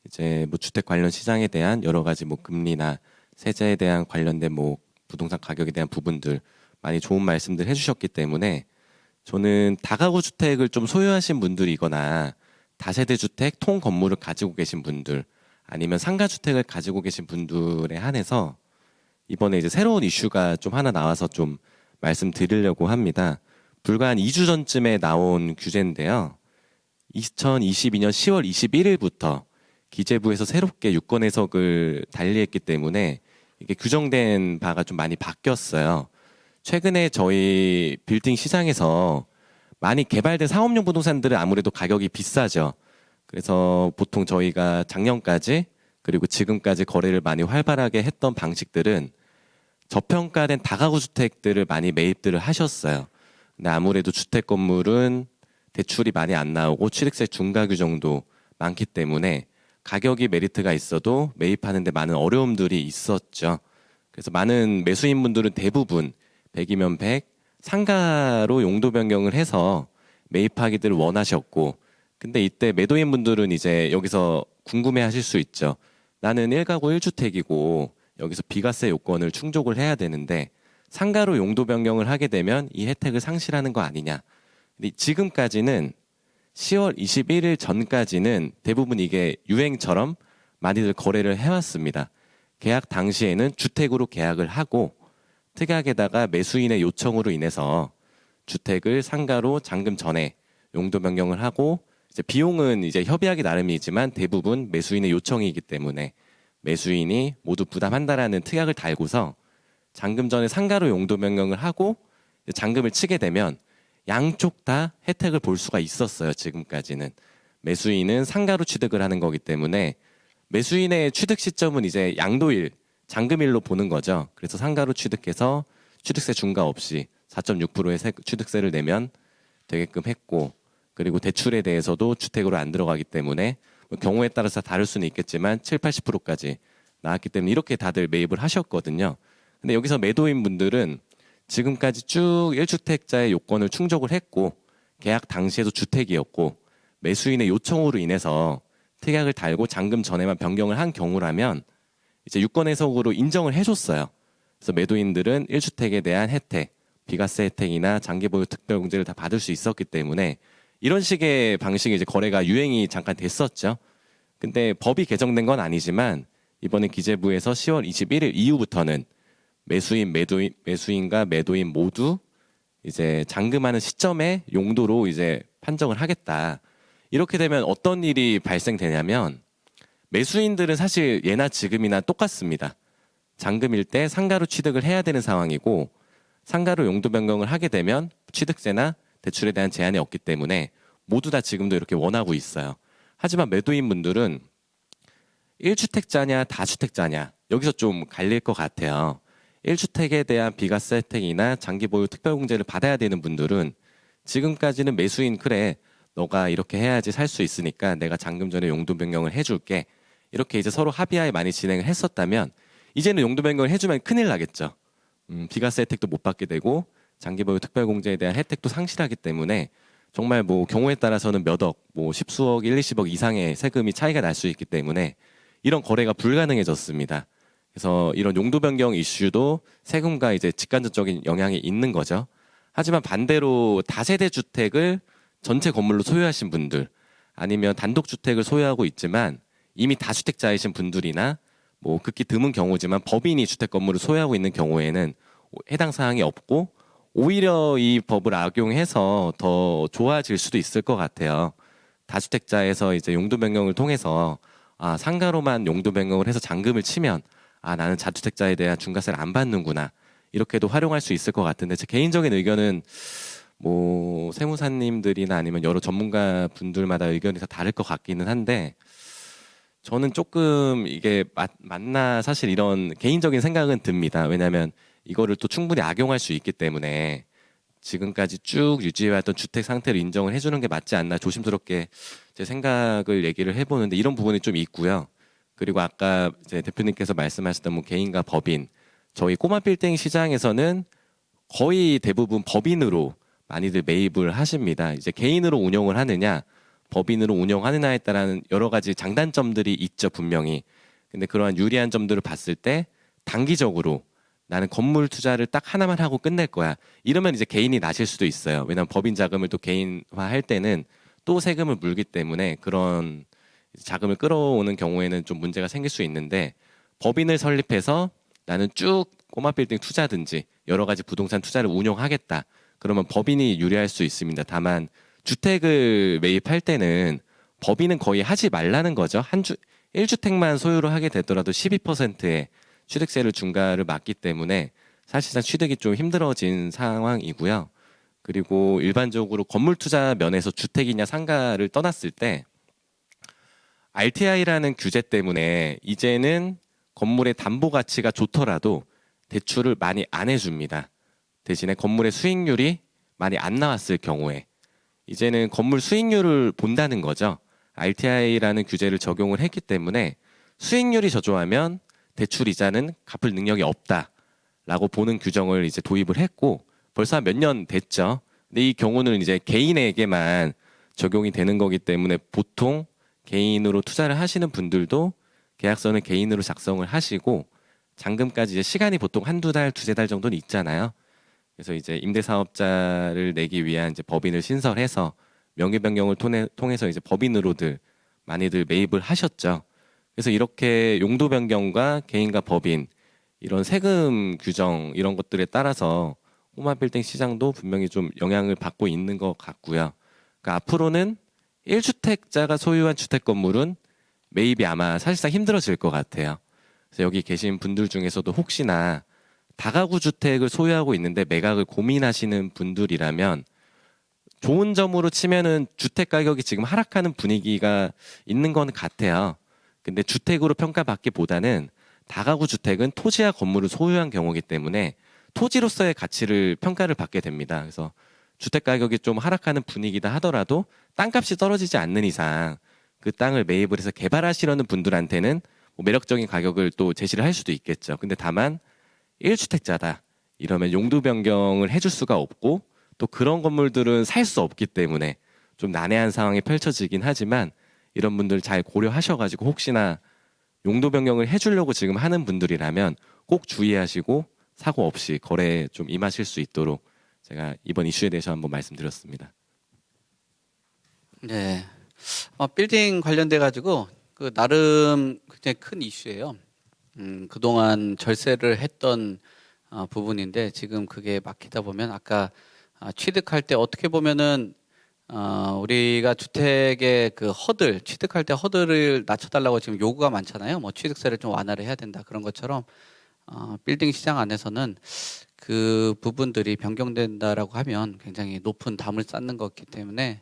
이제 뭐 주택 관련 시장에 대한 여러 가지 뭐 금리나 세제에 대한 관련된 뭐 부동산 가격에 대한 부분들 많이 좋은 말씀들 해주셨기 때문에, 저는 다가구 주택을 좀 소유하신 분들이거나 다세대 주택 통 건물을 가지고 계신 분들, 아니면 상가 주택을 가지고 계신 분들에 한해서 이번에 이제 새로운 이슈가 좀 하나 나와서 좀 말씀드리려고 합니다. 불과 한 2주 전쯤에 나온 규제인데요. 2022년 10월 21일부터 기재부에서 새롭게 유권 해석을 달리했기 때문에 이게 규정된 바가 좀 많이 바뀌었어요. 최근에 저희 빌딩 시장에서 많이 개발된 상업용 부동산들은 아무래도 가격이 비싸죠. 그래서 보통 저희가 작년까지 그리고 지금까지 거래를 많이 활발하게 했던 방식들은 저평가된 다가구 주택들을 많이 매입들을 하셨어요. 근데 아무래도 주택 건물은 대출이 많이 안 나오고 취득세 중과 규정도 많기 때문에 가격이 메리트가 있어도 매입하는데 많은 어려움들이 있었죠. 그래서 많은 매수인분들은 대부분 100이면 100 상가로 용도 변경을 해서 매입하기를 원하셨고, 근데 이때 매도인분들은 이제 여기서 궁금해하실 수 있죠. 나는 1가구 1주택이고 여기서 비과세 요건을 충족을 해야 되는데 상가로 용도 변경을 하게 되면 이 혜택을 상실하는 거 아니냐. 근데 지금까지는 10월 21일 전까지는 대부분 이게 유행처럼 많이들 거래를 해왔습니다. 계약 당시에는 주택으로 계약을 하고 특약에다가 매수인의 요청으로 인해서 주택을 상가로 잔금 전에 용도 변경을 하고, 이제 비용은 이제 협의하기 나름이지만 대부분 매수인의 요청이기 때문에 매수인이 모두 부담한다라는 특약을 달고서 잔금 전에 상가로 용도 변경을 하고 잔금을 치게 되면 양쪽 다 혜택을 볼 수가 있었어요. 지금까지는 매수인은 상가로 취득을 하는 거기 때문에 매수인의 취득 시점은 이제 양도일, 잔금일로 보는 거죠. 그래서 상가로 취득해서 취득세 중과 없이 4.6%의 취득세를 내면 되게끔 했고, 그리고 대출에 대해서도 주택으로 안 들어가기 때문에 뭐 경우에 따라서 다를 수는 있겠지만 7, 80%까지 나왔기 때문에 이렇게 다들 매입을 하셨거든요. 근데 여기서 매도인 분들은 지금까지 쭉 1주택자의 요건을 충족을 했고 계약 당시에도 주택이었고 매수인의 요청으로 인해서 특약을 달고 잔금 전에만 변경을 한 경우라면 이제 유권 해석으로 인정을 해줬어요. 그래서 매도인들은 1주택에 대한 혜택, 비과세 혜택이나 장기보유 특별공제를 다 받을 수 있었기 때문에 이런 식의 방식의 이제 거래가 유행이 잠깐 됐었죠. 근데 법이 개정된 건 아니지만 이번에 기재부에서 10월 21일 이후부터는 매수인과 매도인 모두 이제 잔금하는 시점에 용도로 이제 판정을 하겠다. 이렇게 되면 어떤 일이 발생되냐면 매수인들은 사실 예나 지금이나 똑같습니다. 잔금일 때 상가로 취득을 해야 되는 상황이고 상가로 용도 변경을 하게 되면 취득세나 대출에 대한 제한이 없기 때문에 모두 다 지금도 이렇게 원하고 있어요. 하지만 매도인분들은 1주택자냐 다주택자냐 여기서 좀 갈릴 것 같아요. 1주택에 대한 비과세 혜택이나 장기보유 특별공제를 받아야 되는 분들은 지금까지는 매수인 그래 너가 이렇게 해야지 살 수 있으니까 내가 잔금 전에 용도 변경을 해줄게 이렇게 이제 서로 합의하에 많이 진행을 했었다면 이제는 용도 변경을 해주면 큰일 나겠죠. 비과세 혜택도 못 받게 되고 장기보유 특별공제에 대한 혜택도 상실하기 때문에 정말 뭐 경우에 따라서는 몇 억, 뭐 십수억, 1, 20억 이상의 세금이 차이가 날 수 있기 때문에 이런 거래가 불가능해졌습니다. 그래서 이런 용도 변경 이슈도 세금과 이제 직간접적인 영향이 있는 거죠. 하지만 반대로 다세대 주택을 전체 건물로 소유하신 분들 아니면 단독주택을 소유하고 있지만 이미 다주택자이신 분들이나 뭐 극히 드문 경우지만 법인이 주택 건물을 소유하고 있는 경우에는 해당 사항이 없고 오히려 이 법을 악용해서 더 좋아질 수도 있을 것 같아요. 다주택자에서 이제 용도 변경을 통해서 상가로만 용도 변경을 해서 잔금을 치면 나는 다주택자에 대한 중과세를 안 받는구나 이렇게도 활용할 수 있을 것 같은데 제 개인적인 의견은 뭐 세무사님들이나 아니면 여러 전문가 분들마다 의견이 다 다를 것 같기는 한데 저는 조금 이게 맞나 사실 이런 개인적인 생각은 듭니다. 왜냐하면 이거를 또 충분히 악용할 수 있기 때문에 지금까지 쭉 유지해왔던 주택 상태를 인정을 해주는 게 맞지 않나 조심스럽게 제 생각을 얘기를 해보는데 이런 부분이 좀 있고요. 그리고 아까 이제 대표님께서 말씀하셨던 뭐 개인과 법인, 저희 꼬마 빌딩 시장에서는 거의 대부분 법인으로 많이들 매입을 하십니다. 이제 개인으로 운영을 하느냐, 법인으로 운영하느냐에 따른 여러 가지 장단점들이 있죠, 분명히. 근데 그러한 유리한 점들을 봤을 때 단기적으로 나는 건물 투자를 딱 하나만 하고 끝낼 거야. 이러면 이제 개인이 나실 수도 있어요. 왜냐하면 법인 자금을 또 개인화할 때는 또 세금을 물기 때문에 그런 자금을 끌어오는 경우에는 좀 문제가 생길 수 있는데 법인을 설립해서 나는 쭉 꼬마 빌딩 투자든지 여러 가지 부동산 투자를 운영하겠다. 그러면 법인이 유리할 수 있습니다. 다만 주택을 매입할 때는 법인은 거의 하지 말라는 거죠. 1주택만 소유를 하게 되더라도 12%의 취득세를 중과를 맞기 때문에 사실상 취득이 좀 힘들어진 상황이고요. 그리고 일반적으로 건물 투자 면에서 주택이냐 상가를 떠났을 때 RTI라는 규제 때문에 이제는 건물의 담보 가치가 좋더라도 대출을 많이 안 해줍니다. 대신에 건물의 수익률이 많이 안 나왔을 경우에 이제는 건물 수익률을 본다는 거죠. RTI라는 규제를 적용을 했기 때문에 수익률이 저조하면 대출 이자는 갚을 능력이 없다라고 보는 규정을 이제 도입을 했고 벌써 몇 년 됐죠. 근데 이 경우는 이제 개인에게만 적용이 되는 거기 때문에 보통 개인으로 투자를 하시는 분들도 계약서는 개인으로 작성을 하시고 잔금까지 이제 시간이 보통 한두 달, 두세 달 정도는 있잖아요. 그래서 이제 임대사업자를 내기 위한 이제 법인을 신설해서 명의 변경을 통해서 이제 법인으로들 많이들 매입을 하셨죠. 그래서 이렇게 용도 변경과 개인과 법인 이런 세금 규정 이런 것들에 따라서 꼬마 빌딩 시장도 분명히 좀 영향을 받고 있는 것 같고요. 그러니까 앞으로는 1주택자가 소유한 주택 건물은 매입이 아마 사실상 힘들어질 것 같아요. 그래서 여기 계신 분들 중에서도 혹시나 다가구 주택을 소유하고 있는데 매각을 고민하시는 분들이라면 좋은 점으로 치면은 주택 가격이 지금 하락하는 분위기가 있는 건 같아요. 근데 주택으로 평가받기보다는 다가구 주택은 토지와 건물을 소유한 경우이기 때문에 토지로서의 가치를 평가를 받게 됩니다. 그래서 주택 가격이 좀 하락하는 분위기다 하더라도 땅값이 떨어지지 않는 이상 그 땅을 매입을 해서 개발하시려는 분들한테는 뭐 매력적인 가격을 또 제시를 할 수도 있겠죠. 근데 다만 1주택자다 이러면 용도 변경을 해줄 수가 없고 또 그런 건물들은 살 수 없기 때문에 좀 난해한 상황이 펼쳐지긴 하지만 이런 분들 잘 고려하셔가지고 혹시나 용도 변경을 해주려고 지금 하는 분들이라면 꼭 주의하시고 사고 없이 거래에 좀 임하실 수 있도록 제가 이번 이슈에 대해서 한번 말씀드렸습니다. 네. 빌딩 관련돼 가지고 그 나름 굉장히 큰 이슈예요. 그동안 절세를 했던 부분인데 지금 그게 막히다 보면 아까 취득할 때 어떻게 보면은 우리가 주택의 그 허들, 취득할 때 허들을 낮춰달라고 지금 요구가 많잖아요. 뭐 취득세를 좀 완화를 해야 된다 그런 것처럼 빌딩 시장 안에서는 그 부분들이 변경된다라고 하면 굉장히 높은 담을 쌓는 것이기 때문에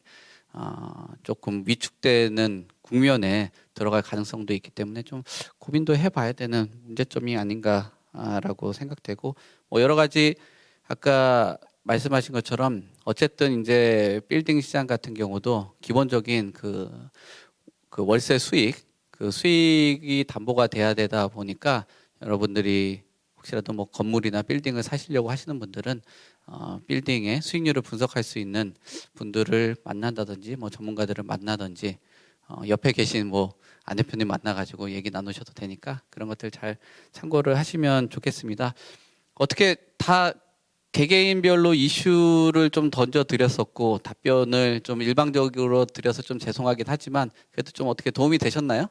조금 위축되는 국면에 들어갈 가능성도 있기 때문에 좀 고민도 해봐야 되는 문제점이 아닌가라고 생각되고 뭐 여러 가지 아까 말씀하신 것처럼 어쨌든 이제 빌딩 시장 같은 경우도 기본적인 그 월세 수익 그 수익이 담보가 돼야 되다 보니까 여러분들이 혹시라도 뭐 건물이나 빌딩을 사시려고 하시는 분들은 빌딩의 수익률을 분석할 수 있는 분들을 만난다든지 뭐 전문가들을 만나든지 옆에 계신 뭐 안 대표님 만나가지고 얘기 나누셔도 되니까 그런 것들 잘 참고를 하시면 좋겠습니다. 어떻게 다 개개인별로 이슈를 좀 던져 드렸었고 답변을 좀 일방적으로 드려서 좀 죄송하긴 하지만 그래도 좀 어떻게 도움이 되셨나요?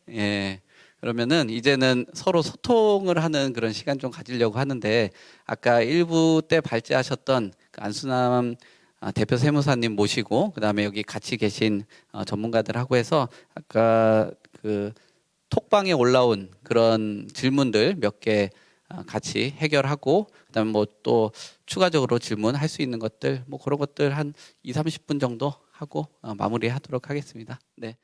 예. 그러면은 이제는 서로 소통을 하는 그런 시간 좀 가지려고 하는데 아까 1부 때 발제하셨던 그 안수남 대표 세무사님 모시고 그다음에 여기 같이 계신 전문가들하고 해서 아까 그 톡방에 올라온 그런 질문들 몇 개 같이 해결하고 그다음에 뭐 또 추가적으로 질문할 수 있는 것들 뭐 그런 것들 한 2, 30분 정도 하고 마무리하도록 하겠습니다. 네.